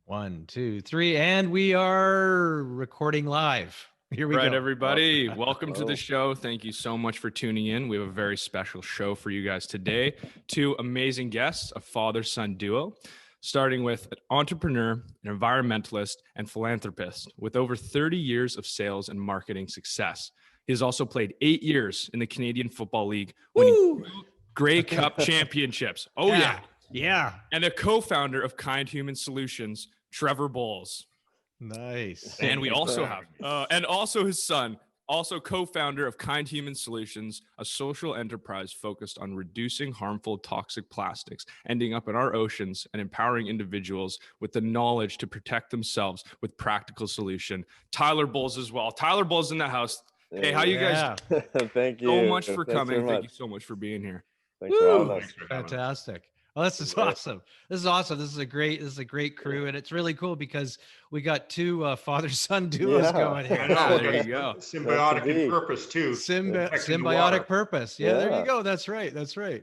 1, 2, 3, and we are recording live. Here we go. Everybody, welcome to the show. Thank you so much for tuning in. We have a very special show for you guys today. Two amazing guests, a father-son duo, starting with an entrepreneur, an environmentalist, and philanthropist with over 30 years of sales and marketing success. He has also played 8 years in the Canadian Football League, winning 2 Grey Cup championships. Oh, yeah. Yeah. And a co-founder of Kind Human Solutions, Trevor Bowles. Nice. And we also have, and also his son, also co-founder of Kind Human Solutions, a social enterprise focused on reducing harmful toxic plastics, ending up in our oceans and empowering individuals with the knowledge to protect themselves with practical solution. Tyler Bowles as well. Tyler Bowles in the house. Hey, how you guys? Thank you So much for coming. much. Thank you so much for being here. Thanks for having us. Fantastic. Well, this is awesome. This is awesome. This is a great crew, and it's really cool because we got 2 father-son duos going here. I know. There you go. Symbiotic in purpose too. Symbiotic purpose. Yeah, there you go. That's right.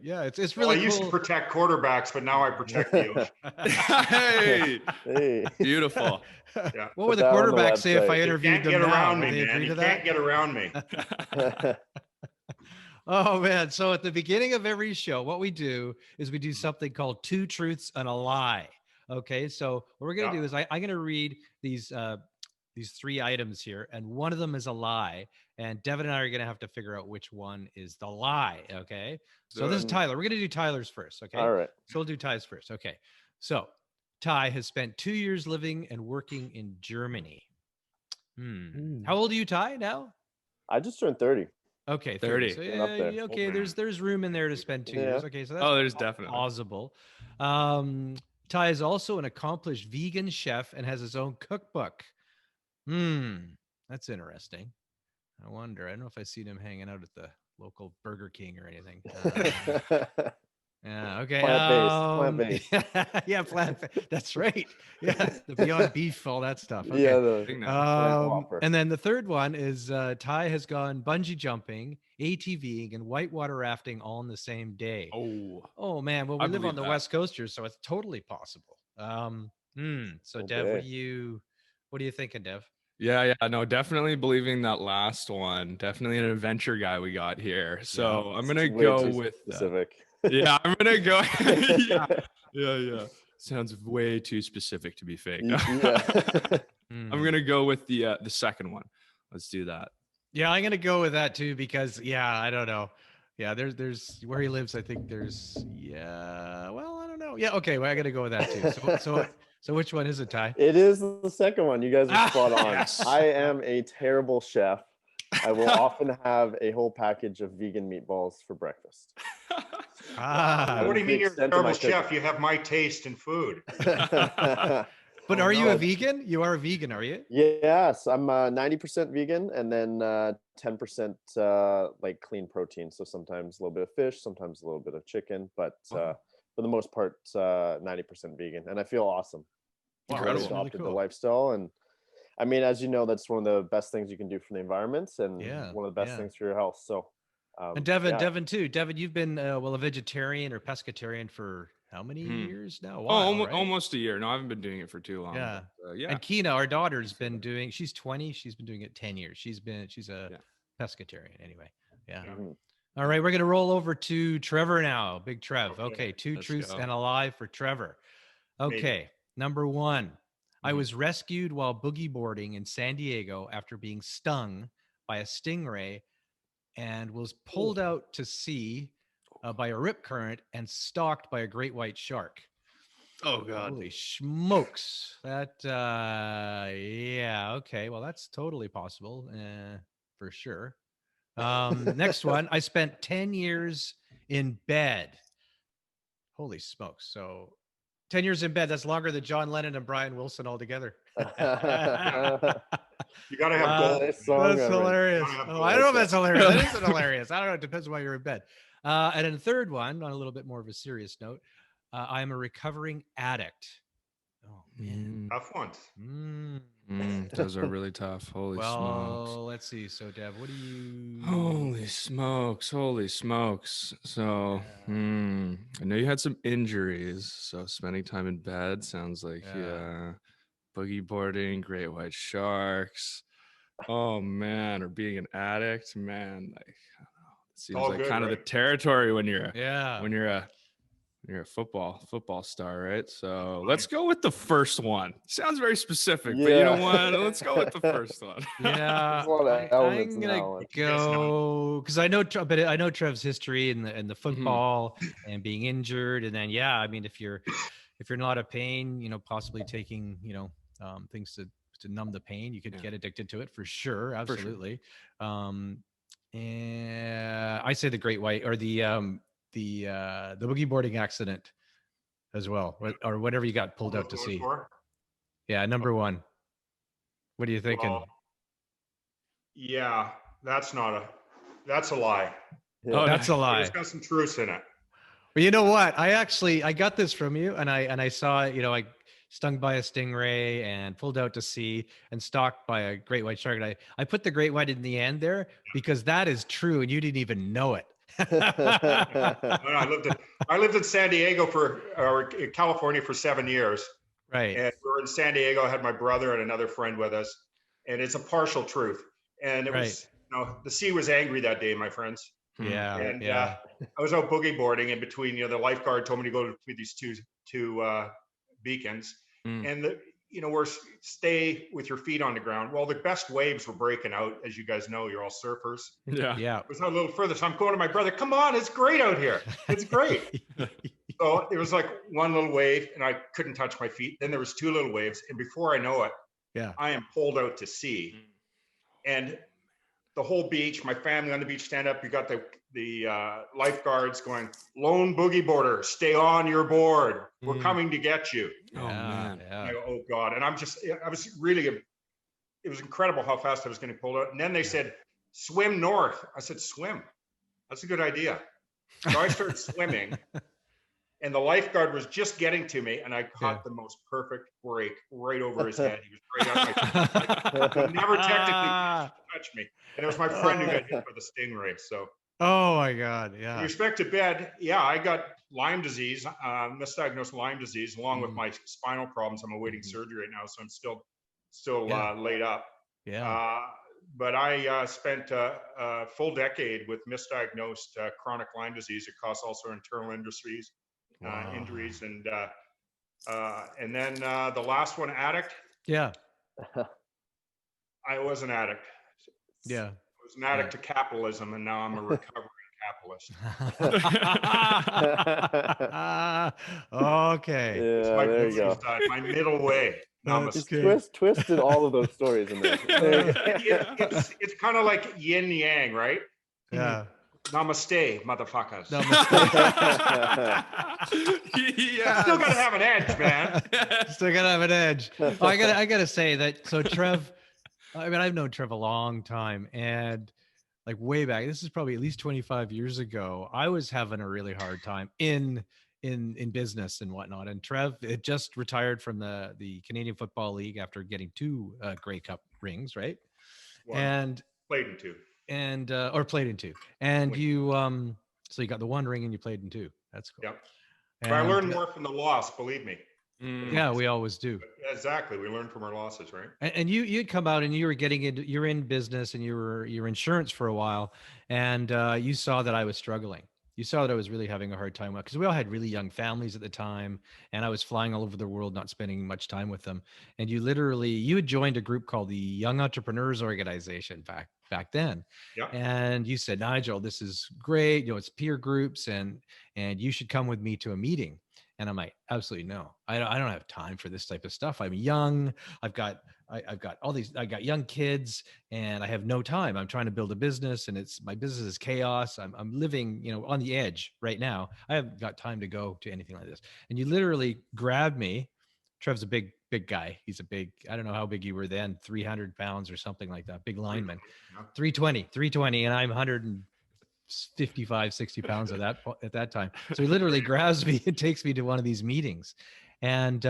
Yeah, it's really cool. I used to protect quarterbacks, but now I protect the ocean. Hey, beautiful. Yeah. What would the quarterbacks say if I interviewed them now? Would they agree to that? Can't get around me. Oh man. So at the beginning of every show, what we do is we do something called 2 truths and a lie. Okay. So what we're going to do is I'm going to read these 3 items here, and one of them is a lie. And Devon and I are going to have to figure out which one is the lie. Okay. So this is Tyler. We're going to do Tyler's first. Okay. All right. So we'll do Ty's first. Okay. So Ty has spent 2 years living and working in Germany. How old are you, Ty, now? I just turned 30. Okay, 30. So, okay, there's room in there to spend 2 years. Okay, so that's there's definitely plausible. Ty is also an accomplished vegan chef and has his own cookbook. That's interesting. I wonder. I don't know if I've seen him hanging out at the local Burger King or anything. Yeah. Okay. Plant-based. Yeah, plant-based. That's right. Yeah, the Beyond Beef, all that stuff. Okay. Yeah. And then the third one is Ty has gone bungee jumping, ATVing, and whitewater rafting all in the same day. Oh man. Well, we live on the West Coast here, so it's totally possible. So Dev, what are you thinking, Dev? Yeah. No, definitely believing that last one. Definitely an adventure guy we got here. So I'm gonna go with specific. Yeah, I'm gonna go. Yeah. Sounds way too specific to be fake. I'm gonna go with the second one. Let's do that. Yeah, I'm gonna go with that too because I don't know. Yeah, there's where he lives. I think there's well, I don't know. Yeah, okay. Well, I gotta go with that too. So which one is it, Ty? It is the second one. You guys are spot on. Yes. I am a terrible chef. I will often have a whole package of vegan meatballs for breakfast. What do you mean you're a terrible chef? You have my taste in food. But are you a vegan? You are a vegan, are you? Yes, I'm 90% vegan, and then 10% like clean protein. So sometimes a little bit of fish, sometimes a little bit of chicken, but for the most part, 90% vegan, and I feel awesome. Incredible. I adopted the lifestyle, and I mean, as you know, that's one of the best things you can do for the environment, and one of the best things for your health. So, and Devon too. Devon, you've been a vegetarian or pescatarian for how many years now? Almost a year. No, I haven't been doing it for too long. Yeah. But, And Kina, our daughter's been doing. She's 20. She's been doing it 10 years. She's a pescatarian anyway. Yeah. All right, we're gonna roll over to Trevor now. Big Trev. Okay, 2 truths and a lie for Trevor. Okay, number 1. I was rescued while boogie boarding in San Diego after being stung by a stingray and was pulled out to sea by a rip current and stalked by a great white shark. Oh, God. Holy smokes. That, okay. Well, that's totally possible for sure. Next one. I spent 10 years in bed. Holy smokes. So 10 years in bed, that's longer than John Lennon and Brian Wilson all together. You got to have gold. That's hilarious. I don't know if that's hilarious. That isn't hilarious. I don't know. It depends on why you're in bed. And then the third one, on a little bit more of a serious note, I am a recovering addict. Oh, man. Tough ones. Those are really tough. Holy smokes. Well, let's see. So, Dev, what do you... Holy smokes. So, I know you had some injuries. So spending time in bed sounds like, boogie boarding, great white sharks. Oh man, or being an addict, man. Like, I don't know. It seems all like good, kind of the right? territory when you're Yeah. a football star, right? So let's go with the first one. Sounds very specific, but you know what? Let's go with the first one. Yeah, There's a lot of elements I'm in that gonna one. go because I know, but I know Trev's history and the Mm-hmm. football and being injured, and then yeah, I mean, if you're in a lot of pain, possibly taking things to numb the pain, you could get addicted to it for sure, absolutely. And I say the Great White or the boogie boarding accident as well, or whatever you got pulled out to sea. Yeah, number one. What are you thinking? Well, yeah, that's a lie. Yeah. Oh, that's a lie. It's got some truth in it. Well, you know what? I got this from you, and I saw it. I stung by a stingray and pulled out to sea and stalked by a great white shark. And I put the great white in the end there because that is true, and you didn't even know it. I lived in San Diego or California for 7 years. Right. And we were in San Diego. I had my brother and another friend with us, and it's a partial truth. And it was, the sea was angry that day, my friends. Yeah. And yeah. I was out boogie boarding in between. The lifeguard told me to go between these two beacons, and we're stay with your feet on the ground. Well, the best waves were breaking out, as you guys know. You're all surfers. Yeah. It was a little further, so I'm going to my brother. Come on, it's great out here. It's great. So there was like one little wave, and I couldn't touch my feet. Then there was two little waves, and before I know it, I am pulled out to sea, and the whole beach, my family on the beach stand up. You got the lifeguards going, "Lone boogie boarder, stay on your board. We're coming to get you." Oh man! I go, oh God! And it was incredible how fast I was getting pulled out. And then they said, "Swim north." I said, "Swim? That's a good idea." So I started swimming. And the lifeguard was just getting to me, and I caught the most perfect break right over his head. He was right on my feet. He never technically touched me. And it was my friend who got hit by the stingray. So, oh my God, yeah. With respect to bed, I got Lyme disease, misdiagnosed Lyme disease, along with my spinal problems. I'm awaiting surgery right now, so I'm still laid up. Yeah. But I spent a full decade with misdiagnosed chronic Lyme disease. It caused also internal injuries. Injuries and then the last one, addict. Yeah. I was an addict. Yeah. I was an addict to capitalism, and now I'm a recovering capitalist. Okay. Yeah, my there you go. side, my middle way. Just twisted all of those stories in there. It's kind of like yin yang, right? Yeah. Namaste, motherfuckers. Yeah. Still gotta have an edge, man. Still gotta have an edge. Oh, I gotta say that. So Trev, I mean, I've known Trev a long time, and like way back, this is probably at least 25 years ago. I was having a really hard time in business and whatnot. And Trev had just retired from the Canadian Football League after getting 2 Grey Cup rings, right? And played in 2. And or played in 2, and you so you got the 1 ring and you played in 2. That's cool. Yep. But I learned more from the loss, believe me. Yeah, we always do. Exactly, we learn from our losses, right? And you'd come out and you were you're in business and you're insurance for a while, and you saw that I was struggling. You saw that I was really having a hard time because we all had really young families at the time, and I was flying all over the world, not spending much time with them. And you had joined a group called the Young Entrepreneurs Organization back then. Yeah. And you said, Nigel, this is great. It's peer groups, and you should come with me to a meeting. And I'm like, absolutely no. I don't have time for this type of stuff. I'm young. I've got all these. I got young kids, and I have no time. I'm trying to build a business, and my business is chaos. I'm living, on the edge right now. I haven't got time to go to anything like this. And you literally grabbed me. Trev's a big guy. He's a big. I don't know how big you were then. 300 pounds or something like that. Big lineman. 320, and I'm 155, 60 pounds at that time. So he literally grabs me and takes me to one of these meetings. And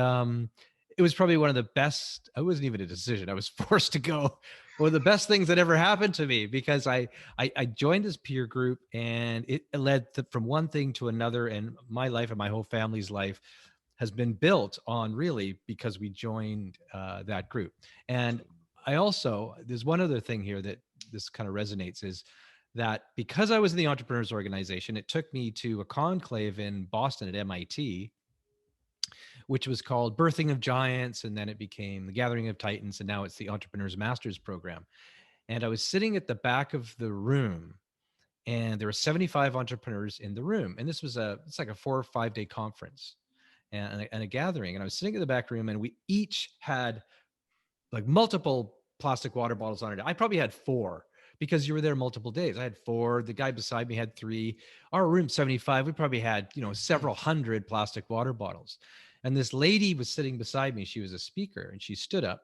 it was probably one of the best. It wasn't even a decision. I was forced to go. One of the best things that ever happened to me, because I joined this peer group, and it led from one thing to another in my life and my whole family's life. has been built on really because we joined that group. And there's one other thing here that this kind of resonates is that because I was in the Entrepreneurs Organization, it took me to a conclave in Boston at MIT, which was called Birthing of Giants, and then it became the Gathering of Titans, and now it's the Entrepreneurs Masters Program. And I was sitting at the back of the room, and there were 75 entrepreneurs in the room. And this was it's like a 4 or 5 day conference and a gathering. And I was sitting in the back room, and we each had like multiple plastic water bottles on it. I probably had 4 because you were there multiple days. I had 4. The guy beside me had 3. Our room, 75, we probably had, several hundred plastic water bottles. And this lady was sitting beside me. She was a speaker, and she stood up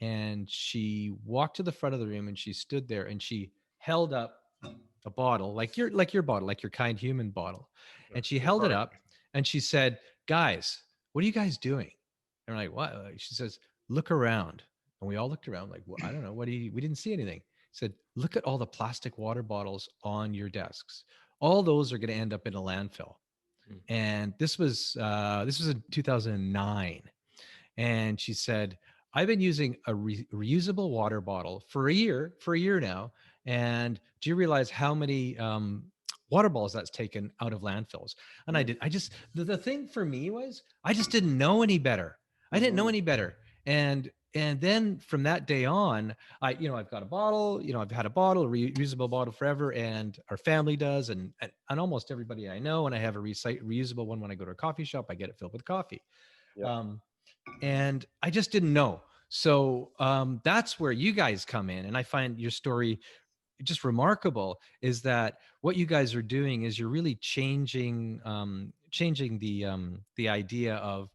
and she walked to the front of the room, and she stood there and she held up a bottle, like your bottle, like your Kind Human bottle. And she held it up and she said, "Guys, what are you guys doing?" And we're like, "What?" She says, "Look around." And we all looked around like, well, I don't know. We didn't see anything. Said, "Look at all the plastic water bottles on your desks. All those are going to end up in a landfill." And this was in 2009. And she said, "I've been using a reusable water bottle for a year now. And do you realize how many water bottles that's taken out of landfills?" And the thing for me was, I just didn't know any better. I didn't know any better. And then from that day on, I've got a bottle, I've had a reusable bottle forever, and our family does, and almost everybody I know. And I have a reusable one when I go to a coffee shop. I get it filled with coffee. Yeah. And I just didn't know. So that's where you guys come in. And I find your story just remarkable, is that what you guys are doing is you're really changing the idea of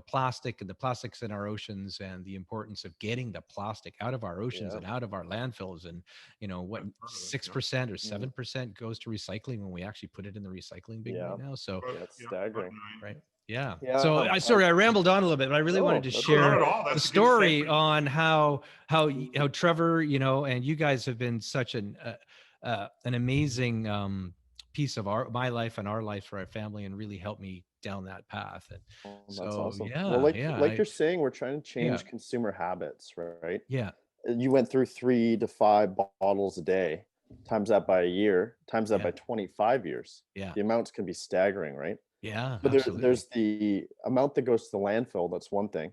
plastic and the plastics in our oceans, and the importance of getting the plastic out of our oceans and out of our landfills. And what 6% or 7% goes to recycling when we actually put it in the recycling bin right now. So that's staggering, right? Yeah. So I rambled on a little bit, but I really wanted to share the story on how Trevor, and you guys have been such an amazing piece of my life and our life for our family, and really helped me down that path. And that's awesome. Well, you're saying, we're trying to change consumer habits, right? Yeah. You went through 3 to 5 bottles a day, times that by a year, times that by 25 years. Yeah. The amounts can be staggering, right? Yeah. But there's the amount that goes to the landfill. That's one thing.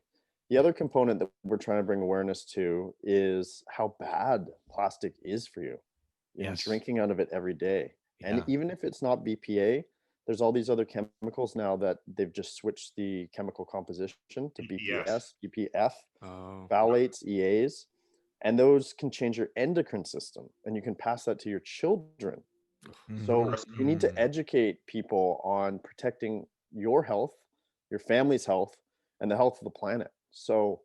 The other component that we're trying to bring awareness to is how bad plastic is for you. You're drinking out of it every day. Yeah. And even if it's not BPA, there's all these other chemicals now that they've just switched the chemical composition to BPS, BPF, phthalates, EAs, and those can change your endocrine system, and you can pass that to your children. So you need to educate people on protecting your health, your family's health, and the health of the planet. So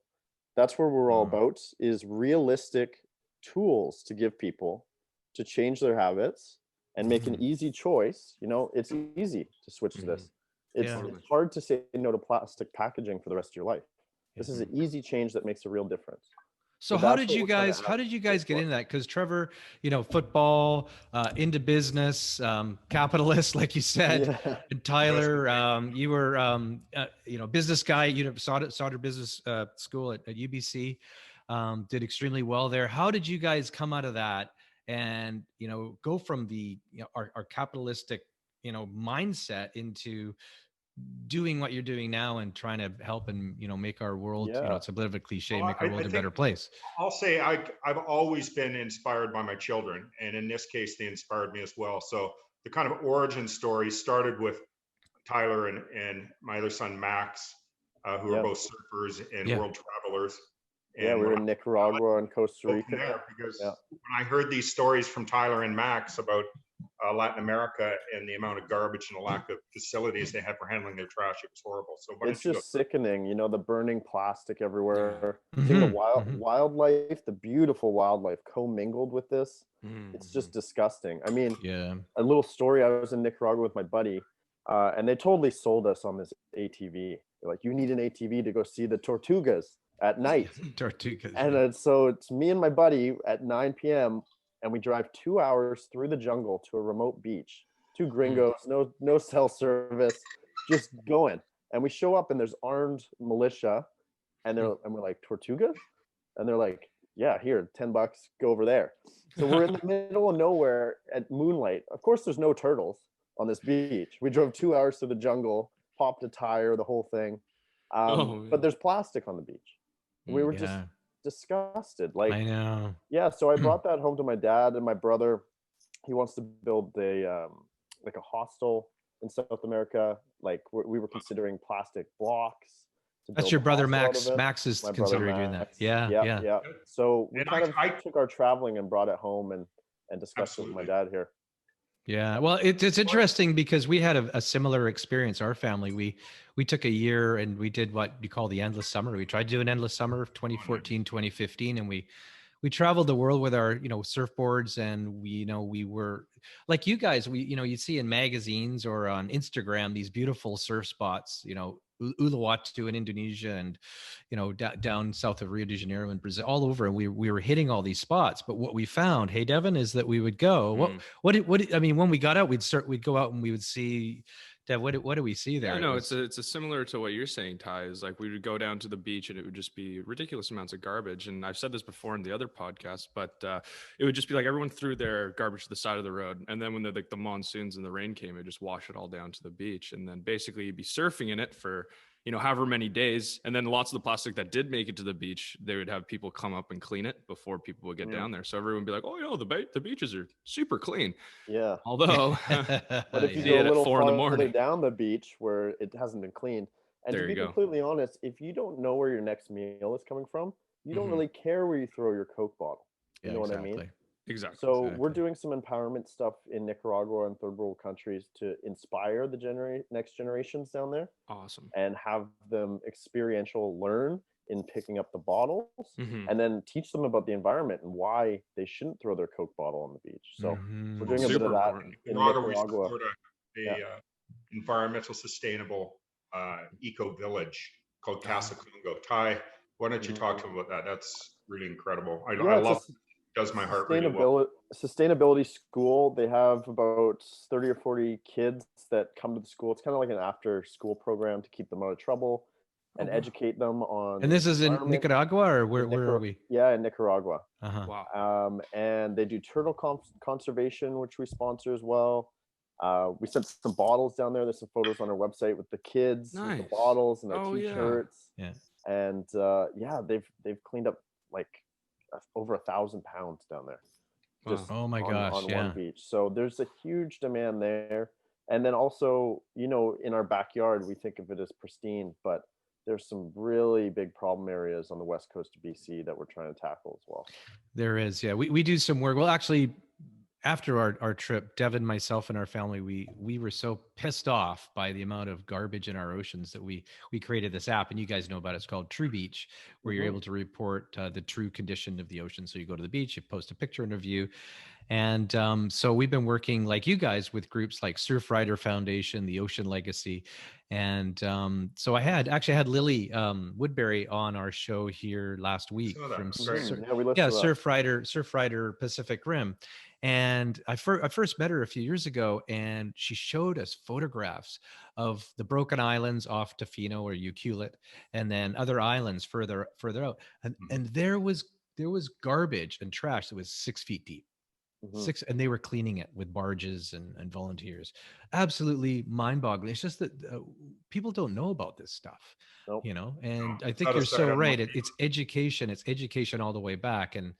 that's where we're all about, is realistic tools to give people to change their habits and make an easy choice. It's easy to switch to this. It's hard to say no to plastic packaging for the rest of your life. This is an easy change that makes a real difference. So how did you guys get into that? Because Trevor, football, into business, capitalist, like you said, and Tyler, you were, business guy, Sauder Business School at UBC, did extremely well there. How did you guys come out of that and, go from the, our capitalistic, mindset into doing what you're doing now and trying to help and make our world, it's a bit of a cliche, make our world a better place? I'll say I've always been inspired by my children, and in this case they inspired me as well. So the kind of origin story started with Tyler and my other son Max, who are both surfers and world travelers. And we were in Nicaragua and Costa Rica there, because when I heard these stories from Tyler and Max about Latin America and the amount of garbage and the lack of facilities they have for handling their trash, it was horrible. So it's just sickening, the burning plastic everywhere. Seeing the wildlife, the beautiful wildlife commingled with this. It's just disgusting. I mean, a little story, I was in Nicaragua with my buddy, and they totally sold us on this ATV. They're like, you need an ATV to go see the tortugas at night. And so it's me and my buddy at 9 p.m. and we drive 2 hours through the jungle to a remote beach. 2 gringos, no cell service, just going. And we show up and there's armed militia, and we're like, Tortugas? And they're like, yeah, here, $10, go over there. So we're in the middle of nowhere at moonlight. Of course, there's no turtles on this beach. We drove 2 hours through the jungle, popped a tire, the whole thing. But there's plastic on the beach. We were just disgusted. Like, I know. Yeah, so I brought that home to my dad and my brother. He wants to build a like a hostel in South America. Like we were considering plastic blocks. That's your brother Max. Max is considering doing that. Yeah. So we I took our traveling and brought it home and discussed it with my dad here. Yeah, well, it's interesting because we had a similar experience. Our family, we took a year and we did what you call the endless summer. We tried to do an endless summer of 2014, 2015, and we traveled the world with our surfboards, and we were like you guys. You see in magazines or on Instagram these beautiful surf spots. Uluwatu in Indonesia, and down south of Rio de Janeiro in Brazil, all over, and we were hitting all these spots. But what we found, hey Devon, is that we would go. I mean, when we got out, we'd go out and we would see. Dev, what do we see there? Yeah, no, it's a similar to what you're saying, Ty. Is like we would go down to the beach and it would just be ridiculous amounts of garbage. And I've said this before in the other podcast, but it would just be like everyone threw their garbage to the side of the road, and then when the monsoons and the rain came, it just washed it all down to the beach, and then basically you'd be surfing in it for however many days, and then lots of the plastic that did make it to the beach, they would have people come up and clean it before people would get down there. So everyone would be like, "Oh, the beaches are super clean." Yeah. Although, but if you go a little farther down the beach where it hasn't been cleaned, and to be completely honest, if you don't know where your next meal is coming from, you don't really care where you throw your Coke bottle. You know what I mean? Exactly. So we're doing some empowerment stuff in Nicaragua and third world countries to inspire the next generations down there. Awesome. And have them experiential learn in picking up the bottles, and then teach them about the environment and why they shouldn't throw their Coke bottle on the beach. So we're doing a bit of that in Nicaragua. We support a environmental sustainable eco village called Casa Congo. Ty, why don't you talk to them about that? That's really incredible. I love it. Does my heart really well. Sustainability school. They have about 30 or 40 kids that come to the school. It's kind of like an after school program to keep them out of trouble and educate them on. And this is in Nicaragua, or where are we? Yeah, in Nicaragua. Wow. And they do turtle conservation, which we sponsor as well. We sent some bottles down there. There's some photos on our website with the kids, with the bottles and their t-shirts. Yeah. And they've cleaned up like over 1,000 pounds down there. Just oh my gosh, on one beach. So there's a huge demand there. And then also, in our backyard, we think of it as pristine, but there's some really big problem areas on the west coast of BC that we're trying to tackle as well. There is, yeah. We do some work. Well, actually, after our trip, Devon, myself, and our family, we were so pissed off by the amount of garbage in our oceans that we created this app, and you guys know about it. It's called True Beach, where you're able to report the true condition of the ocean. So you go to the beach, you post a picture and a review. And so we've been working like you guys with groups like Surfrider Foundation, the Ocean Legacy. And so I had Lily Woodbury on our show here last week from Surfrider Pacific Rim. And I first met her a few years ago, and she showed us photographs of the broken islands off Tofino or Ucluelet, and then other islands further out. And there was garbage and trash that was 6 feet deep. And they were cleaning it with barges and volunteers. Absolutely mind-boggling. It's just that people don't know about this stuff, and I think you're so right. It's education. It's education all the way back. And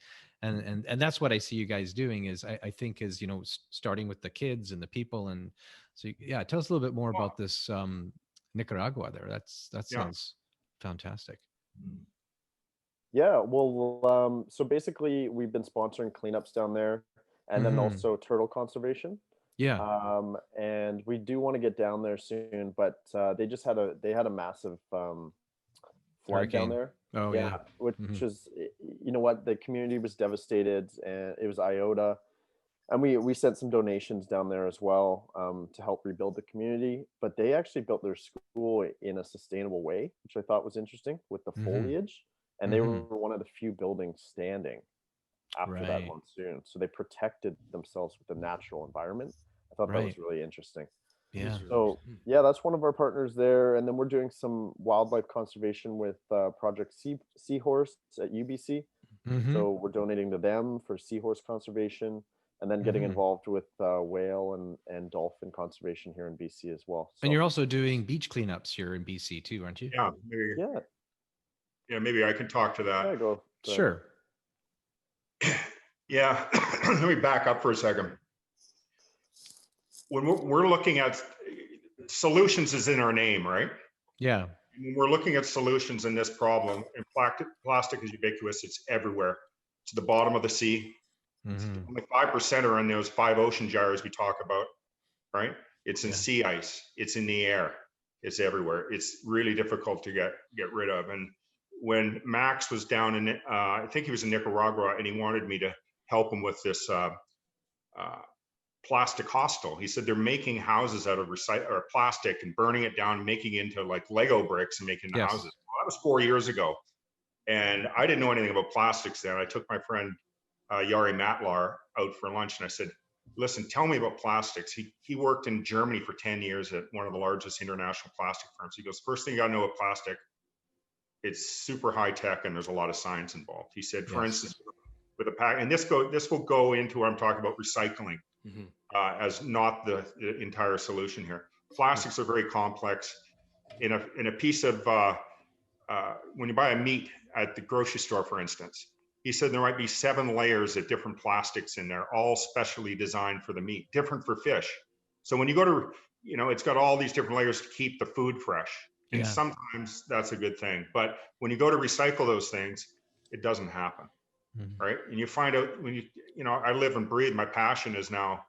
that's what I see you guys doing is I think is, starting with the kids and the people. And so, tell us a little bit more about this Nicaragua there. That sounds fantastic. Yeah, well, so basically we've been sponsoring cleanups down there, and then also turtle conservation. Yeah. And we do want to get down there soon, but they had a massive flood down there. Oh yeah. Which is, the community was devastated, and it was iota. And we sent some donations down there as well to help rebuild the community. But they actually built their school in a sustainable way, which I thought was interesting with the foliage. And they were one of the few buildings standing after that monsoon. So they protected themselves with the natural environment. I thought that was really interesting. Yeah. So yeah, that's one of our partners there. And then we're doing some wildlife conservation with Project Seahorse at UBC. So we're donating to them for seahorse conservation, and then getting involved with whale and dolphin conservation here in BC as well. So, and you're also doing beach cleanups here in BC too, aren't you? Yeah. Maybe I can talk to that. Yeah, go sure. Yeah. Let me back up for a second. When we're looking at solutions is in our name, right? Yeah. When we're looking at solutions in this problem, and plastic is ubiquitous, it's everywhere. It's the bottom of the sea. Only 5% are in those 5 ocean gyres we talk about, right? It's in sea ice, it's in the air, it's everywhere. It's really difficult to get rid of. And when Max was down in, I think he was in Nicaragua, and he wanted me to help him with this plastic hostel. He said they're making houses out of plastic and burning it down and making it into like Lego bricks and making the houses. Well, that was 4 years ago. And I didn't know anything about plastics then. I took my friend Yari Matlar out for lunch, and I said, listen, tell me about plastics. He worked in Germany for 10 years at one of the largest international plastic firms. He goes, first thing you got to know about plastic, it's super high tech and there's a lot of science involved. He said, for instance, with a pack, and this will go into where I'm talking about recycling as not the entire solution here. Plastics are very complex. In a piece of when you buy a meat at the grocery store, for instance, he said there might be 7 layers of different plastics in there, all specially designed for the meat, different for fish. So when you go to, it's got all these different layers to keep the food fresh. And sometimes that's a good thing. But when you go to recycle those things, it doesn't happen. Right. And you find out when I live and breathe, my passion is now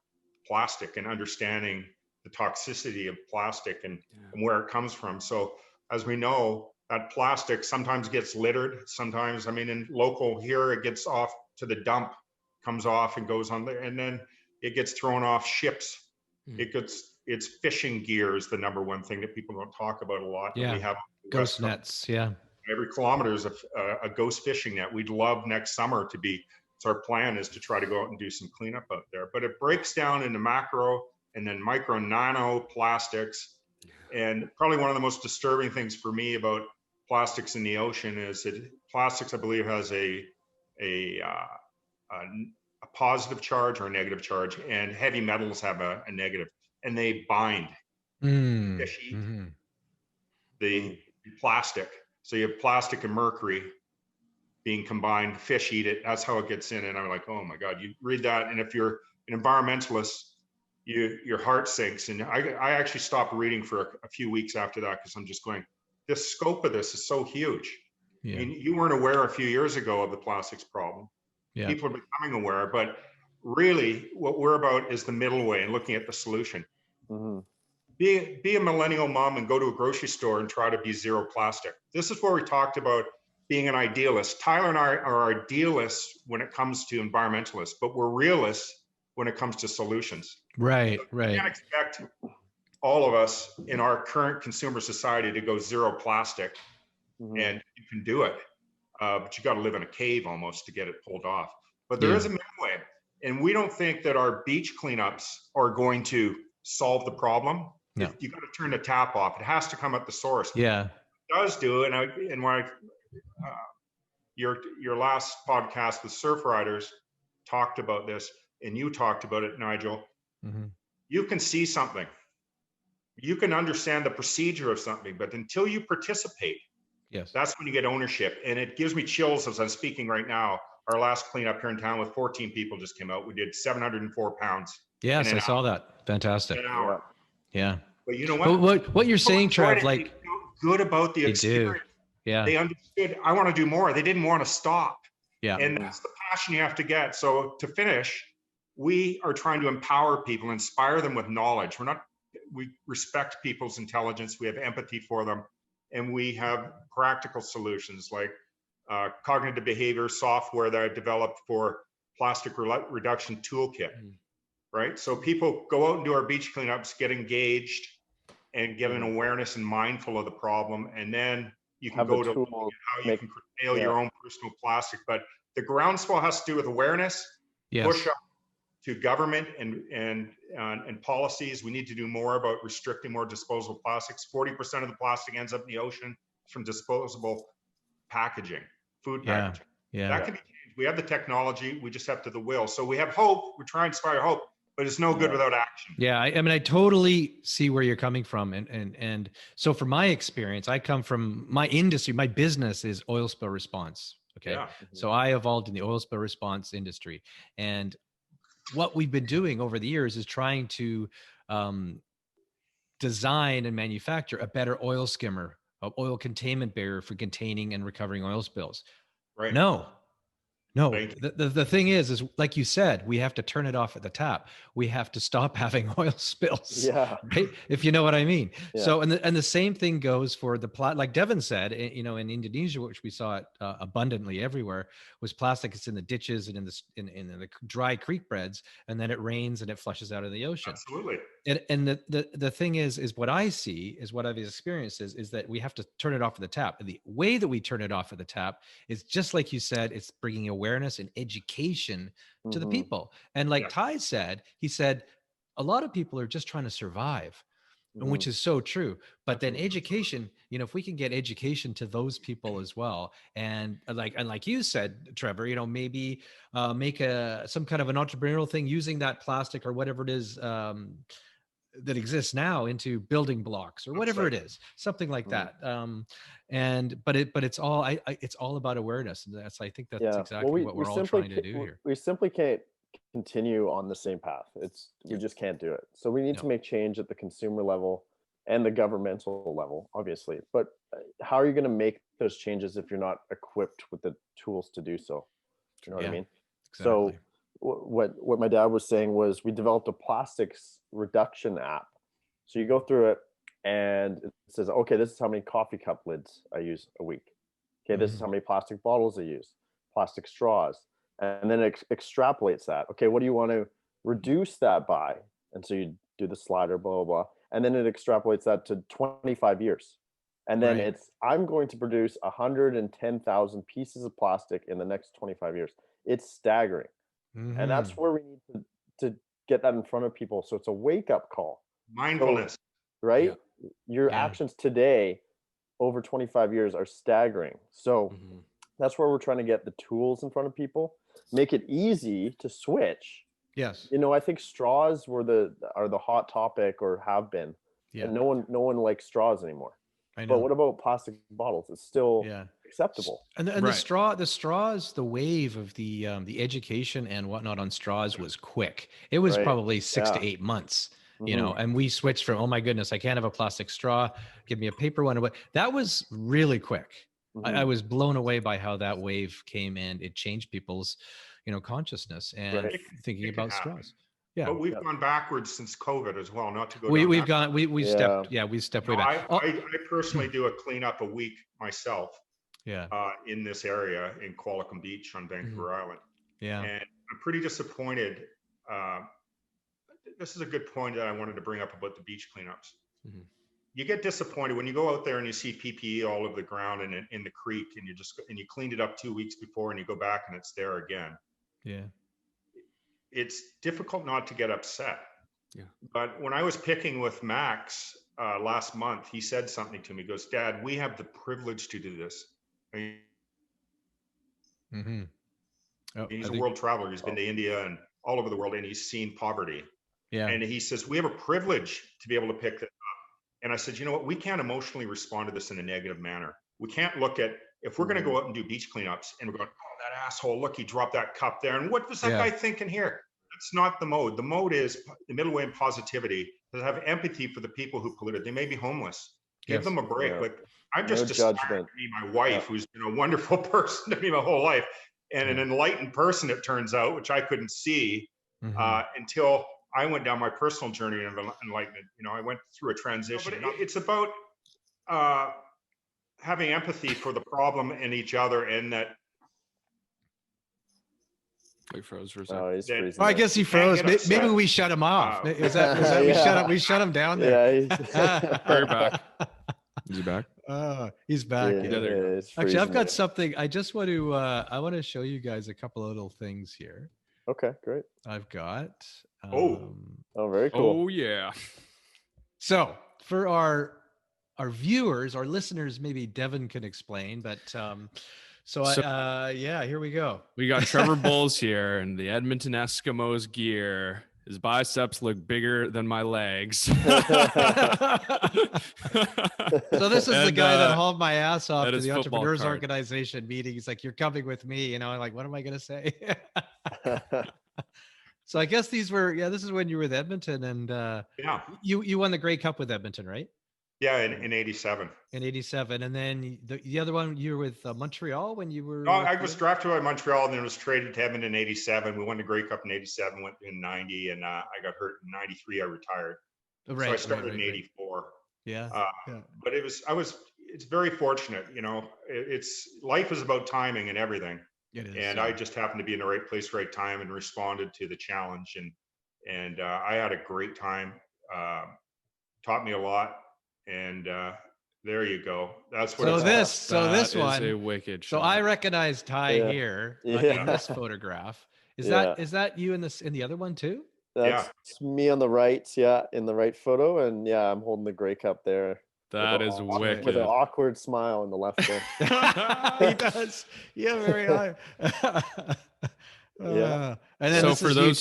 plastic and understanding the toxicity of plastic and where it comes from. So as we know, that plastic sometimes gets littered. Sometimes, in local here, it gets off to the dump, comes off and goes on there, and then it gets thrown off ships. It's fishing gear is the number one thing that people don't talk about a lot. Yeah. We have ghost nets. Yeah. Every kilometer is a ghost fishing net. We'd love next summer to be, so our plan is to try to go out and do some cleanup out there. But it breaks down into macro and then micro nano plastics. And probably one of the most disturbing things for me about plastics in the ocean is that plastics, I believe, has a positive charge or a negative charge, and heavy metals have a negative, and they bind. Fish eat the plastic. So you have plastic and mercury being combined, fish eat it. That's how it gets in. And I'm like, oh my God, you read that. And if you're an environmentalist, your heart sinks. And I actually stopped reading for a few weeks after that, because I'm just going, the scope of this is so huge. Yeah. You weren't aware a few years ago of the plastics problem. Yeah. People are becoming aware, but really what we're about is the middle way and looking at the solution. Be a millennial mom and go to a grocery store and try to be zero plastic. This is where we talked about being an idealist. Tyler and I are idealists when it comes to environmentalists, but we're realists when it comes to solutions. Right. You can't expect all of us in our current consumer society to go zero plastic, and you can do it, but you got to live in a cave almost to get it pulled off. But there is a middle way, and we don't think that our beach cleanups are going to solve the problem. No. You got to turn the tap off. It has to come at the source. Yeah, it does do. And when your last podcast with surf riders talked about this, and you talked about it, Nigel. You can see something, you can understand the procedure of something, but until you participate, that's when you get ownership. And it gives me chills as I'm speaking right now. Our last cleanup here in town with 14 people just came out. We did 704 pounds. Yes, I saw that. Fantastic. An hour. Yeah. But you know what? What you're saying, Trev, like, good about the experience. Yeah. They understood, I want to do more. They didn't want to stop. Yeah. And that's the passion you have to get. So to finish, we are trying to empower people, inspire them with knowledge. We respect people's intelligence. We have empathy for them. And we have practical solutions like cognitive behavior software that I developed for plastic reduction toolkit. Right? So people go out and do our beach cleanups, get engaged, and get an awareness and mindful of the problem. And then you can go to how you can curtail your own personal plastic. But the groundswell has to do with awareness, push up, to government and policies. We need to do more about restricting more disposable plastics. 40% of the plastic ends up in the ocean from disposable packaging, food packaging. Yeah. That can be changed. We have the technology. We just have to the will. So we have hope. We try and inspire hope, but it's no good without action. Yeah. I mean, I totally see where you're coming from. And so from my experience, I come from my industry, my business is oil spill response. Okay. Yeah. So I evolved in the oil spill response industry. And what we've been doing over the years is trying to design and manufacture a better oil skimmer, an oil containment barrier for containing and recovering oil spills. Right. No, the thing is like you said, we have to turn it off at the tap. We have to stop having oil spills. Yeah. Right? If you know what I mean. Yeah. So, and the same thing goes for the like Devon said, you know, in Indonesia, which we saw it abundantly everywhere, was plastic. It's in the ditches and in the dry creek beds, and then it rains and it flushes out of the ocean. Absolutely. And the thing is what I see is what I've experienced is that we have to turn it off at the tap. And the way that we turn it off at the tap is just like you said, it's bringing awareness and education to the people. And like Ty said, he said, a lot of people are just trying to survive, which is so true. But then education, you know, if we can get education to those people as well, and like you said, Trevor, you know, maybe make some kind of an entrepreneurial thing using that plastic or whatever it is that exists now into building blocks or whatever it is, something like that. But it's all about awareness. And I think that's exactly what we're all trying to do here. We simply can't continue on the same path. We just can't do it. So we need to make change at the consumer level and the governmental level, obviously. But how are you going to make those changes if you're not equipped with the tools to do so? Do you know what I mean? Exactly. So what my dad was saying was we developed a plastics reduction app. So you go through it and it says, okay, this is how many coffee cup lids I use a week. Okay, this is how many plastic bottles I use, plastic straws. And then it extrapolates that. Okay, what do you want to reduce that by? And so you do the slider, blah, blah, blah. And then it extrapolates that to 25 years. And then I'm going to produce 110,000 pieces of plastic in the next 25 years. It's staggering. And that's where we need to get that in front of people. So it's a wake-up call. Mindfulness. So, right? Yeah. Your actions today over 25 years are staggering. So that's where we're trying to get the tools in front of people. Make it easy to switch. Yes. You know, I think straws are the hot topic or have been. Yeah. And no one likes straws anymore. I know. But what about plastic bottles? It's still acceptable. And the straws, the wave of the education and whatnot on straws was quick. It was probably 6 to 8 months, you know, and we switched from, oh my goodness, I can't have a plastic straw. Give me a paper one. That was really quick. I was blown away by how that wave came and it changed people's, you know, consciousness and thinking about straws. Yeah, but we've gone backwards since COVID as well. Not to go. We've stepped way back. I personally do a cleanup a week myself. Yeah. In this area in Qualicum Beach on Vancouver Island. Yeah. And I'm pretty disappointed. This is a good point that I wanted to bring up about the beach cleanups. You get disappointed when you go out there and you see PPE all over the ground and in the creek, and you cleaned it up 2 weeks before, and you go back and it's there again. Yeah. It's difficult not to get upset. Yeah. But when I was picking with Max last month, he said something to me. He goes, "Dad, we have the privilege to do this." He's a world traveler. He's been to India and all over the world, and he's seen poverty. Yeah. And he says, we have a privilege to be able to pick this up. And I said, you know what? We can't emotionally respond to this in a negative manner. We can't look at, if we're going to go out and do beach cleanups and we're going, oh, that asshole, look, he dropped that cup there. And what was that guy thinking here? That's not the mode. The mode is the middle way in positivity, to have empathy for the people who polluted. They may be homeless. Give them a break. Yeah. Like, I'm just aspiring to be my wife, who's been a wonderful person to me my whole life, and an enlightened person, it turns out, which I couldn't see until I went down my personal journey of enlightenment. You know, I went through a transition. But it's about having empathy for the problem and each other, and that. He froze for a second. I guess he froze. Maybe we shut him off. Is that we shut him down there? Yeah, We're back. Is he back? He's back. Yeah. Actually, I've got something. I just want to. I want to show you guys a couple of little things here. Okay, great. I've got. Oh, very cool. Oh yeah. So for our viewers, our listeners, maybe Devon can explain, but here we go. We got Trevor Bowles here in the Edmonton Eskimos gear. His biceps look bigger than my legs. So this is the guy that hauled my ass off to the Entrepreneurs Organization meeting. He's like, "You're coming with me," I'm like, "What am I going to say?" So I guess these were, this is when you were with Edmonton, and you won the Grey Cup with Edmonton, right? Yeah, in 87. In 87. And then the other one, you were with Montreal when you were... No, I was drafted by Montreal and then was traded to Edmonton in 87. We won the Grey Cup in 87, went in 90, and I got hurt in 93. I retired. So I started in 84. Yeah. But it's very fortunate, life is about timing and everything. It is, and I just happened to be in the right place, right time, and responded to the challenge. And I had a great time. Taught me a lot. And there you go. That's what. This one is a wicked shot. So I recognize Ty here in this photograph. Is that you in the other one too? That's me on the right. Yeah, in the right photo, and I'm holding the Grey Cup there. That is wicked. With an awkward smile on the left there. He does. Yeah, very high. And then so this for is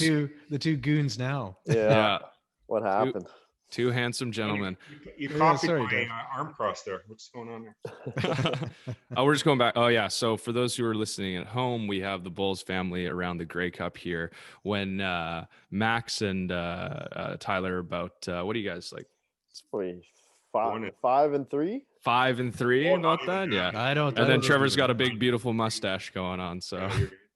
the two goons now. Yeah. What happened? Two handsome gentlemen. You copied my arm cross there. What's going on there? We're just going back. Oh, yeah. So for those who are listening at home, we have the Bulls family around the Grey Cup here. When Max and Tyler about, what do you guys like? It's probably 5 and 3. 5 and 3, about that? Yeah. I don't. And then Trevor's got a big, beautiful mustache going on. So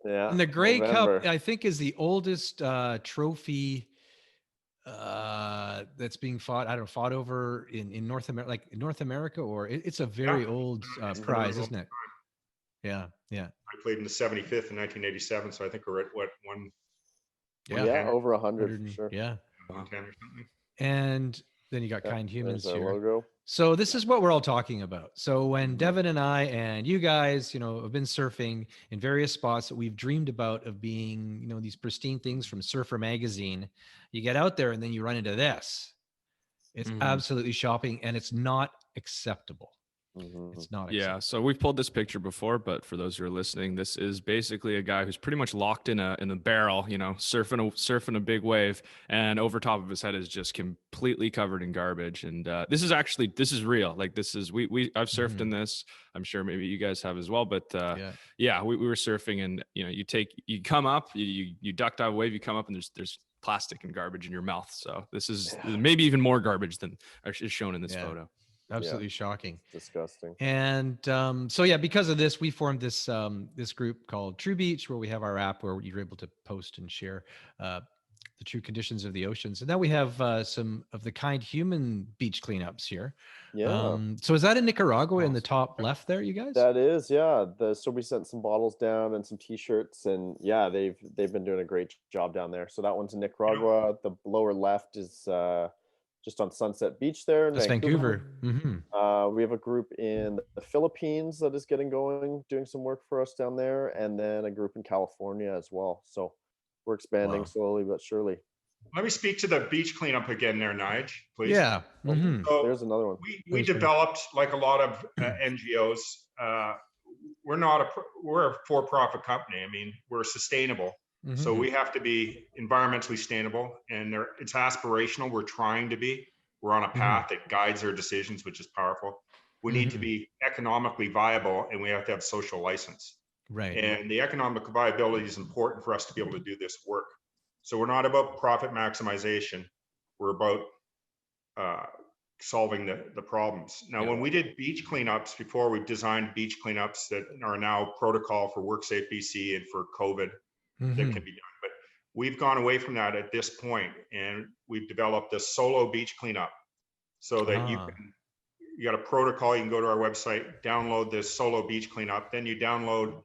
yeah. And the Grey Cup, I think, is the oldest trophy that's being fought over in North America, like North America, or it's a very old prize, isn't it? Yeah. I played in the 75th in 1987, so I think we're at what, one? Yeah, over 100 for sure. Yeah, 110 or something. And then you got Kind Humans here. Logo. So this is what we're all talking about. So when Devon and I and you guys, have been surfing in various spots that we've dreamed about of being, these pristine things from Surfer Magazine, you get out there and then you run into this. It's absolutely shocking, and it's not acceptable. It's not acceptable. Yeah. So we've pulled this picture before, but for those who are listening, this is basically a guy who's pretty much locked in a barrel, surfing a big wave, and over top of his head is just completely covered in garbage. And this is real. Like I've surfed in this. I'm sure maybe you guys have as well, but we were surfing, and you come up, you duck dive a wave, you come up, and there's plastic and garbage in your mouth. So this is maybe even more garbage than is shown in this photo. Absolutely shocking. Disgusting. And because of this, we formed this this group called True Beach, where we have our app where you're able to post and share the true conditions of the oceans. And now we have some of the Kind Human beach cleanups here. Yeah. So is that in Nicaragua in the top left there, you guys? That is, yeah. So we sent some bottles down and some T-shirts, and they've been doing a great job down there. So that one's in Nicaragua. The lower left is just on Sunset Beach there in Vancouver. We have a group in the Philippines that is getting going, doing some work for us down there, and then a group in California as well. So we're expanding slowly but surely. Let me speak to the beach cleanup again there, Nige, please. Yeah. So there's another one. We developed, like a lot of NGOs, we're a for-profit company. I mean, we're sustainable. So we have to be environmentally sustainable, and it's aspirational. We're trying to be. We're on a path that guides our decisions, which is powerful. We need to be economically viable, and we have to have social license. Right. And the economic viability is important for us to be able to do this work. So we're not about profit maximization. We're about solving the problems. Now, when we did beach cleanups before, we designed beach cleanups that are now protocol for WorkSafe BC and for COVID. That can be done, but we've gone away from that at this point, and we've developed a solo beach cleanup so that you got a protocol. You can go to our website, download this solo beach cleanup, then you download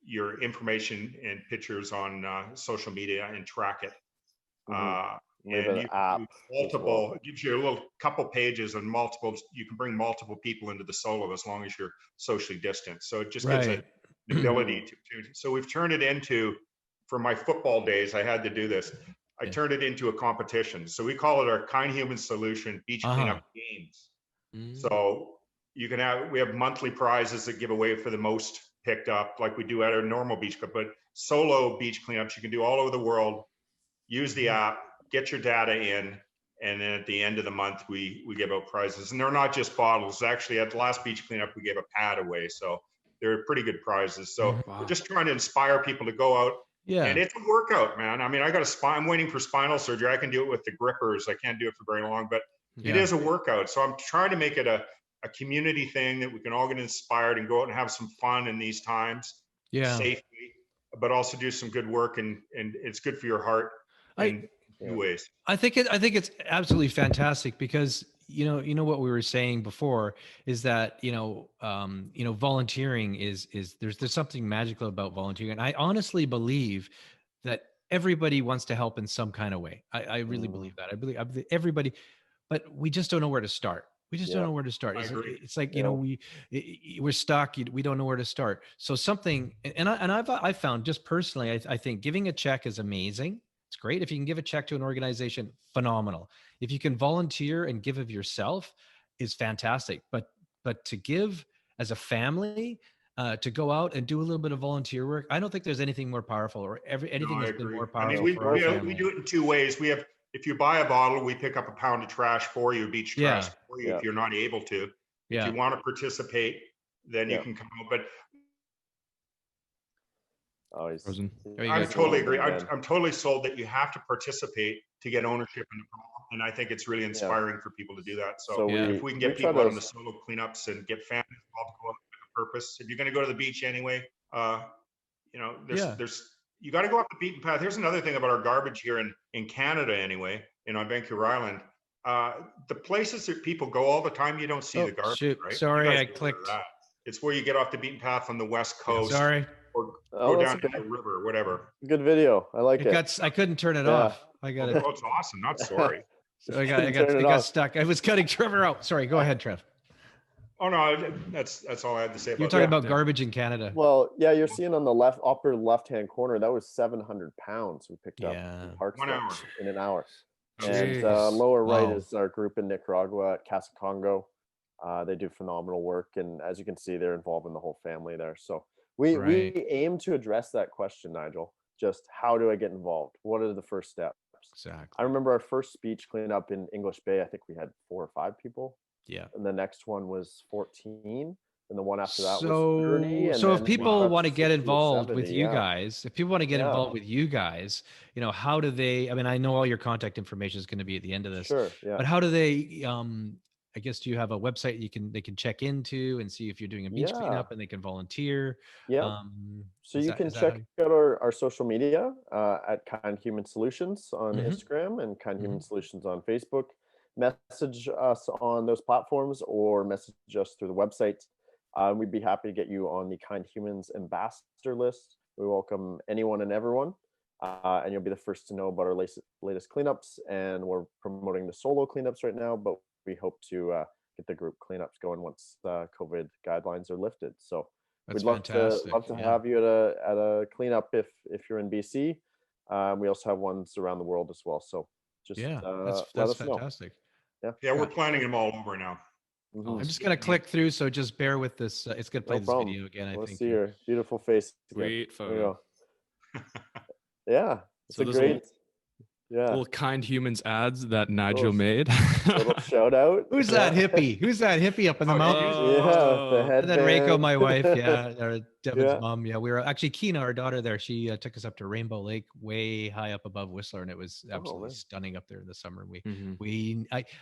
your information and pictures on social media and track it. And you can multiple, it gives you a little couple pages and multiple, you can bring multiple people into the solo as long as you're socially distant. So it just gives the ability to. So we've turned it into, for my football days, I had to do this. I turned it into a competition. So we call it our Kind Human Solution Beach Cleanup Games. So we have monthly prizes that give away for the most picked up, like we do at our normal beach club, but solo beach cleanups you can do all over the world. Use the app, get your data in, and then at the end of the month we give out prizes. And they're not just bottles. Actually, at the last beach cleanup we gave a pad away, so they're pretty good prizes. So we're just trying to inspire people to go out. And it's a workout, man. I mean, I'm waiting for spinal surgery. I can do it with the grippers. I can't do it for very long, but it is a workout. So I'm trying to make it a community thing that we can all get inspired and go out and have some fun in these times safely, but also do some good work, and it's good for your heart in new ways. I think it's absolutely fantastic, because you know what we were saying before is that volunteering is there's something magical about volunteering, and I honestly believe that everybody wants to help in some kind of way. I really believe that. I believe everybody, but we just don't know where to start. We just don't know where to start. It's like we're stuck. We don't know where to start. So something, and I've found, just personally, I think giving a check is amazing. It's great. If you can give a check to an organization, phenomenal. If you can volunteer and give of yourself, is fantastic. But to give as a family, to go out and do a little bit of volunteer work, I don't think there's anything more powerful, or anything that's been more powerful. I mean, we do it in two ways. We have, if you buy a bottle, we pick up a pound of trash for you, beach trash for you, if you're not able to. If you want to participate, then you can come out. But I totally agree. I'm totally sold that you have to participate to get ownership in the problem. And I think it's really inspiring for people to do that. So if we can get people out on the solo cleanups and get families involved with a purpose, if you're going to go to the beach anyway, there's you got to go off the beaten path. Here's another thing about our garbage here in Canada anyway, on Vancouver Island. The places that people go all the time, you don't see the garbage, right? Sorry, I clicked. It's where you get off the beaten path on the West Coast. Sorry. Or go down to the river, whatever. Good video. I like it. I couldn't turn it off. I got it. Oh, it's awesome. Not sorry. So I got stuck. I was cutting Trevor out. Sorry. Go ahead, Trev. Oh no, that's all I had to say. You're talking about garbage in Canada. Well, you're seeing on the upper left-hand corner, that was 700 pounds we picked up in Park in an hour. And lower right is our group in Nicaragua at Casa Congo. They do phenomenal work, and as you can see, they're involving the whole family there. So we aim to address that question, Nigel. Just how do I get involved? What are the first steps? Exactly. I remember our first beach cleanup in English Bay. I think we had 4 or 5 people. Yeah. And the next one was 14. And the one after that was 30. And so if people want to get involved with you guys, how do they, I mean, I know all your contact information is going to be at the end of this, but how do they, I guess, do you have a website they can check into and see if you're doing a beach cleanup, and they can volunteer? So you can check out our social media at Kind Human Solutions on Instagram and Kind Human Solutions on Facebook. Message us on those platforms or message us through the website. We'd be happy to get you on the Kind Humans ambassador list. We welcome anyone and everyone, and you'll be the first to know about our latest cleanups. And we're promoting the solo cleanups right now, but we hope to get the group cleanups going once COVID guidelines are lifted. So we'd love to have you at a cleanup if you're in BC. We also have ones around the world as well. So just that's fantastic. Yeah, we're planning them all over now. I'm just going to click through, so just bear with this. It's going to play this video again, I think. Let's see your beautiful face. Great photo. Yeah, it's a great... Little Kind Humans ads that Nigel made. Little shout out. Who's that hippie? Who's that hippie up in the mountains? The headband. And then Reiko, my wife, or Devon's mom. Yeah, we were actually Kina, our daughter there. She took us up to Rainbow Lake, way high up above Whistler, and it was absolutely stunning up there in the summer.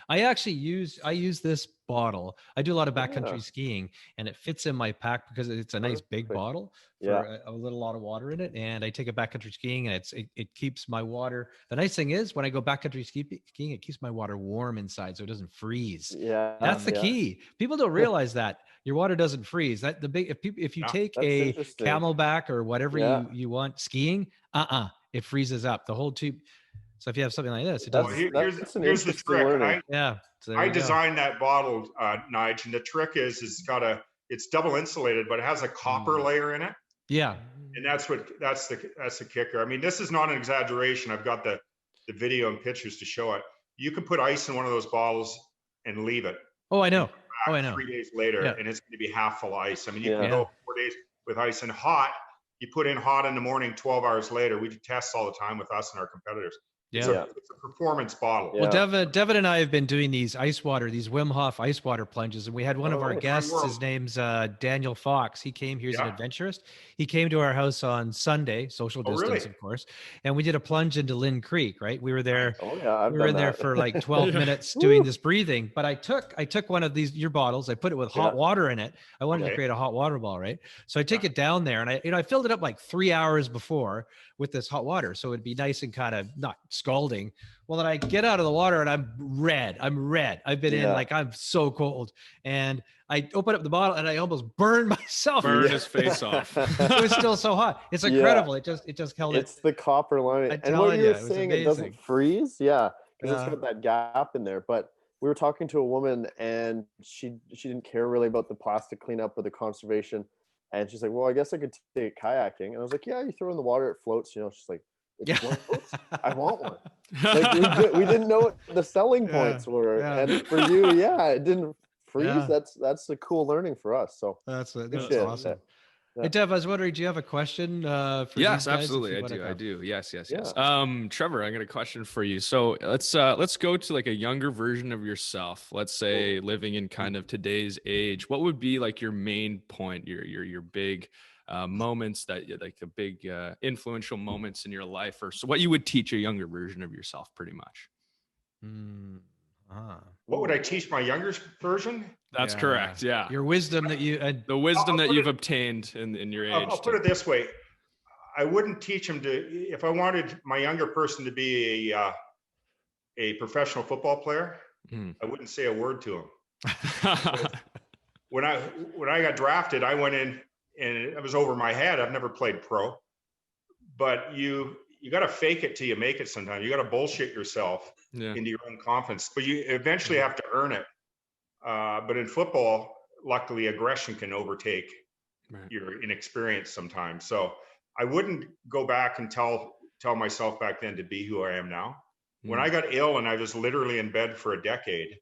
I actually use this bottle. I do a lot of backcountry skiing, and it fits in my pack because it's a nice big bottle for a lot of water in it. And I take it backcountry skiing, and it keeps my water. The nice thing is, when I go backcountry skiing, it keeps my water warm inside, so it doesn't freeze. That's the key. People don't realize that your water doesn't freeze. If you take a Camelback or whatever you want skiing, it freezes up the whole tube. So if you have something like this, it doesn't. Here's the trick. I So designed that bottle, Nige, and the trick is it's double insulated, but it has a copper layer in it. Yeah. And that's the kicker. I mean, this is not an exaggeration. I've got the video and pictures to show it. You can put ice in one of those bottles and leave it. Oh, I know. Oh, I know. 3 days later, Yeah. and it's going to be half full of ice. I mean, you can go 4 days with ice and hot. You put in hot in the morning, 12 hours later. We do tests all the time with us and our competitors. It's a performance bottle. Well, Devon and I have been doing these these Wim Hof ice water plunges, and we had one of our guests. His name's Daniel Fox. He came here. He's an adventurist. He came to our house on Sunday, social distance, of course, and we did a plunge into Lynn Creek. Right, we were there. We were in there for like 12 minutes doing this breathing. But I took one of your bottles. I put it with hot water in it. I wanted to create a hot water ball, right? So I take it down there, and I filled it up like 3 hours before with this hot water, so it'd be nice and kind of not scalding. Well, then I get out of the water and I'm red. I've been in, like, I'm so cold. And I open up the bottle and I almost burned myself. Burn his face off. It was still so hot. It's incredible. It just held it. It's the copper lining. And what you were saying, it doesn't freeze. Yeah. Because it's got that gap in there. But we were talking to a woman and she didn't care really about the plastic cleanup or the conservation. And she's like, well, I guess I could take kayaking. And I was like, yeah, you throw it in the water, it floats. You know, she's like, it floats? I want one. Like, we didn't know what the selling points were. And for you, it didn't freeze. That's a cool learning for us. So that's awesome. Hey, Dev, I was wondering, do you have a question for Yes, these guys, absolutely. I do. Yes. Trevor, I got a question for you. So let's go to like a younger version of yourself. Let's say living in kind of today's age. What would be like your main point, your big moments that like the big influential moments in your life, or so what you would teach a younger version of yourself pretty much? What would I teach my younger version? That's correct. Yeah. Your wisdom that the wisdom that you've obtained in your age. I'll put it this way. I wouldn't teach him if I wanted my younger person to be a professional football player, I wouldn't say a word to him. When I got drafted, I went in and it was over my head. I've never played pro, but you got to fake it till you make it sometimes. You got to bullshit yourself into your own confidence, but you eventually have to earn it. But in football, luckily, aggression can overtake your inexperience sometimes. So I wouldn't go back and tell myself back then to be who I am now. When I got ill and I was literally in bed for a decade,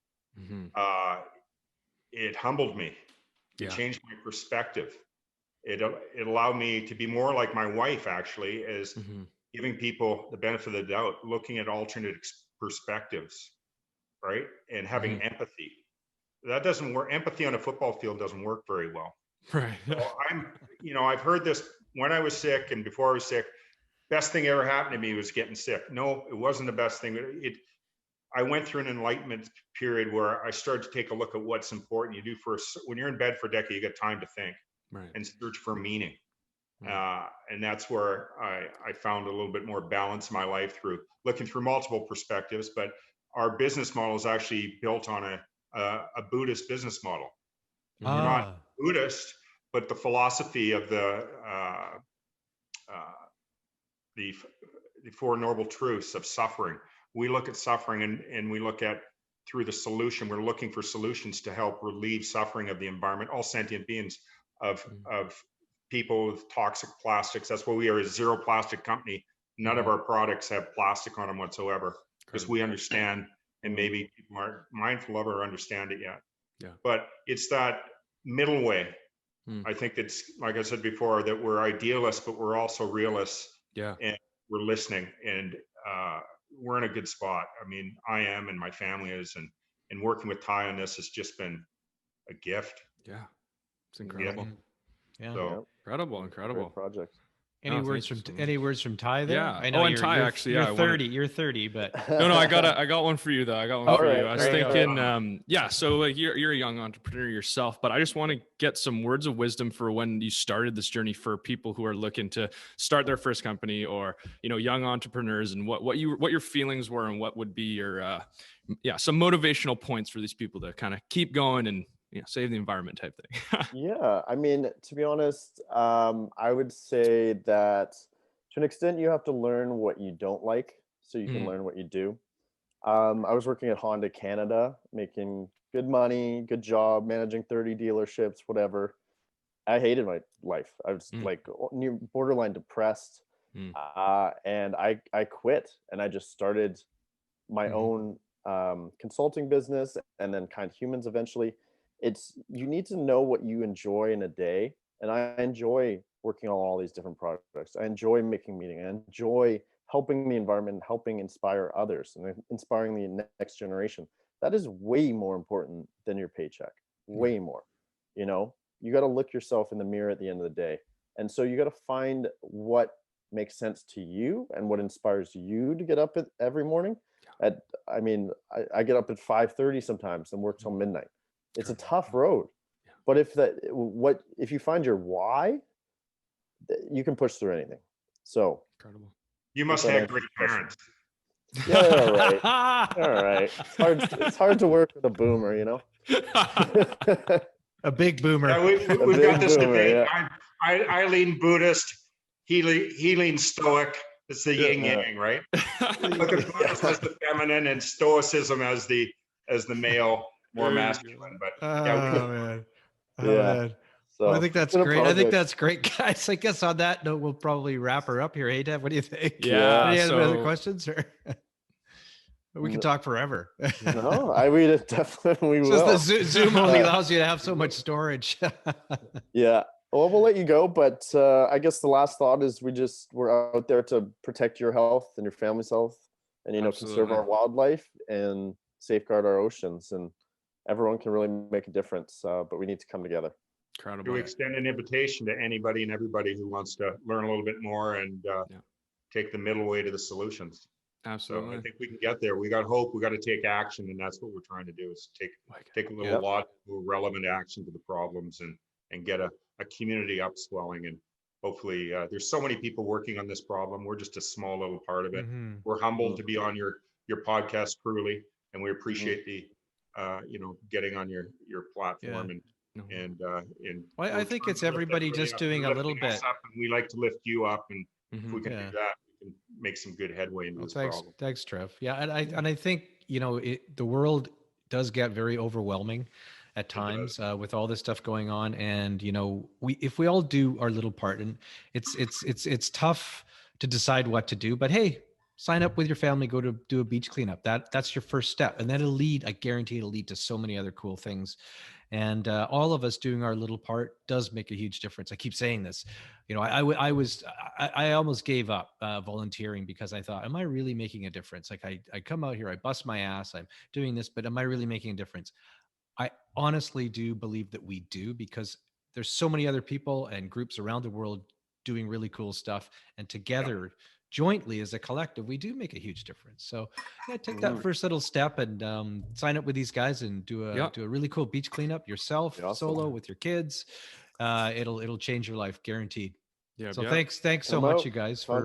it humbled me. It changed my perspective. It allowed me to be more like my wife, actually, as giving people the benefit of the doubt, looking at alternate perspectives, right? And having empathy. That doesn't work. Empathy on a football field doesn't work very well. Right. So I've heard this when I was sick and before I was sick, best thing ever happened to me was getting sick. No, it wasn't the best thing. I went through an enlightenment period where I started to take a look at what's important. You do when you're in bed for a decade, you got time to think and search for meaning. And that's where I found a little bit more balance in my life through looking through multiple perspectives. But our business model is actually built on a Buddhist business model. We're not Buddhist, but the philosophy of the Four Noble Truths of suffering. We look at suffering and we look at through the solution. We're looking for solutions to help relieve suffering of the environment, all sentient beings, of people with toxic plastics. That's why we are a zero plastic company. None of our products have plastic on them whatsoever, because we understand, and maybe people aren't mindful of or understand it yet. But it's that middle way. I think it's, like I said before, that we're idealists, but we're also realists. And we're listening, and we're in a good spot. I mean, I am, and my family is, and working with Ty on this has just been a gift. Yeah, it's incredible. So incredible Great project. Any words from Ty there? Yeah. I know and Ty, actually, you're 30. You're 30, but no, I got one for you though. I got one for you. I was thinking, so like you're a young entrepreneur yourself, but I just want to get some words of wisdom for when you started this journey for people who are looking to start their first company, or young entrepreneurs, and what your feelings were, and what would be your some motivational points for these people to kind of keep going and save the environment type thing. Yeah, I mean, to be honest, I would say that to an extent you have to learn what you don't like so you can learn what you do. I was working at Honda Canada, making good money, good job, managing 30 dealerships, whatever. I hated my life. I was like near borderline depressed. And I quit, and I just started my own consulting business, and then Kind Humans eventually. You need to know what you enjoy in a day. And I enjoy working on all these different projects. I enjoy making meaning. I enjoy helping the environment, helping inspire others, and inspiring the next generation. That is way more important than your paycheck. Way more. You know, you got to look yourself in the mirror at the end of the day. And so you got to find what makes sense to you and what inspires you to get up every morning. I get up at 5:30 sometimes and work till midnight. It's a tough road. But if you find your why, you can push through anything. So incredible. You must have great parents. Yeah, all right. All right. It's hard to work with a boomer, you know. A big boomer. Yeah, we've got this debate. Yeah. I lean Buddhist. He leans Stoic. It's the yin yang, right? Look at Buddhist as the feminine and Stoicism as the male, more masculine. But man. Man. So well, I think that's great. I think that's great, guys. I guess on that note, we'll probably wrap her up here. Hey, Dev, what do you think? Yeah. Any other questions? Or we can talk forever. No, we definitely will. Just the Zoom only allows you to have so much storage. Yeah. Well, we'll let you go, but I guess the last thought is we're out there to protect your health and your family's health, and conserve our wildlife and safeguard our oceans, and everyone can really make a difference. But we need to come together. Incredible. To extend an invitation to anybody and everybody who wants to learn a little bit more and take the middle way to the solutions. Absolutely. So I think we can get there. We got hope. We got to take action, and that's what we're trying to do: is take a little lot more relevant action to the problems and get a community upswelling. And hopefully, there's so many people working on this problem. We're just a small little part of it. We're humbled to be on your podcast, Cruelly, and we appreciate the getting on your platform I think it's everybody just doing a little bit. And we like to lift you up, and if we can do that, we can make some good headway into this problem. Thanks, Trev. Yeah, and I think the world does get very overwhelming at times with all this stuff going on, and if we all do our little part, and it's tough to decide what to do, but hey, sign up with your family, go to do a beach cleanup. That's your first step, and that'll lead. I guarantee it'll lead to so many other cool things. And all of us doing our little part does make a huge difference. I keep saying this. I almost gave up volunteering because I thought, am I really making a difference? Like I come out here, I bust my ass, I'm doing this, but am I really making a difference? I honestly do believe that we do, because there's so many other people and groups around the world doing really cool stuff, and together, jointly as a collective, we do make a huge difference. So take that first little step and sign up with these guys and do a really cool beach cleanup yourself, solo with your kids. It'll change your life, guaranteed. Yeah. So thanks so much, you guys, for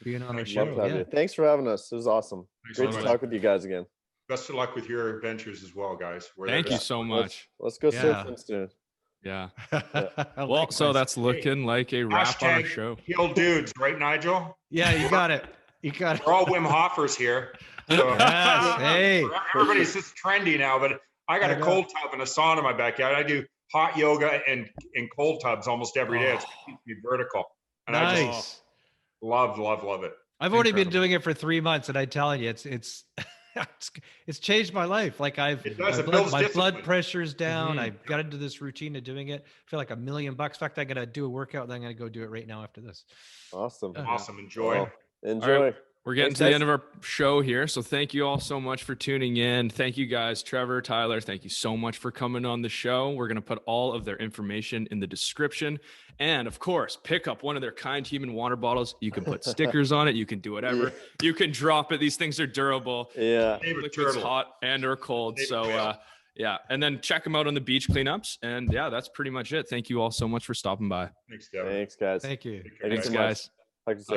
being on our show. Thanks for having us. It was awesome. Great to talk with you guys again. Best of luck with your adventures as well, guys. Thank you so much. Let's go surfing soon. Yeah. Well, so that's looking like a wrap on our show. Heal dudes, right, Nigel? Yeah, you got it. We're all Wim Hofers here. So, hey. Everybody's just trendy now, but I got a cold tub and a sauna in my backyard. I do hot yoga and cold tubs almost every day. It's keeps me vertical. And I just love it. I've only been doing it for 3 months, and I'm telling you, it's it's changed my life. Like my blood pressure's down. I got into this routine of doing it. I feel like $1 million. In fact, I'm gonna do a workout, and I'm gonna go do it right now after this. Awesome. Enjoy. Enjoy. Right. We're getting to the end of our show here. So thank you all so much for tuning in. Thank you guys, Trevor, Tyler. Thank you so much for coming on the show. We're going to put all of their information in the description. And of course, pick up one of their Kind Human water bottles. You can put stickers on it. You can do whatever. You can drop it. These things are durable. Yeah. It's hot and or cold. So and then check them out on the beach cleanups. And that's pretty much it. Thank you all so much for stopping by. Thanks, Devin. Thanks, guys. Thank you. Thanks, guys. Like to say.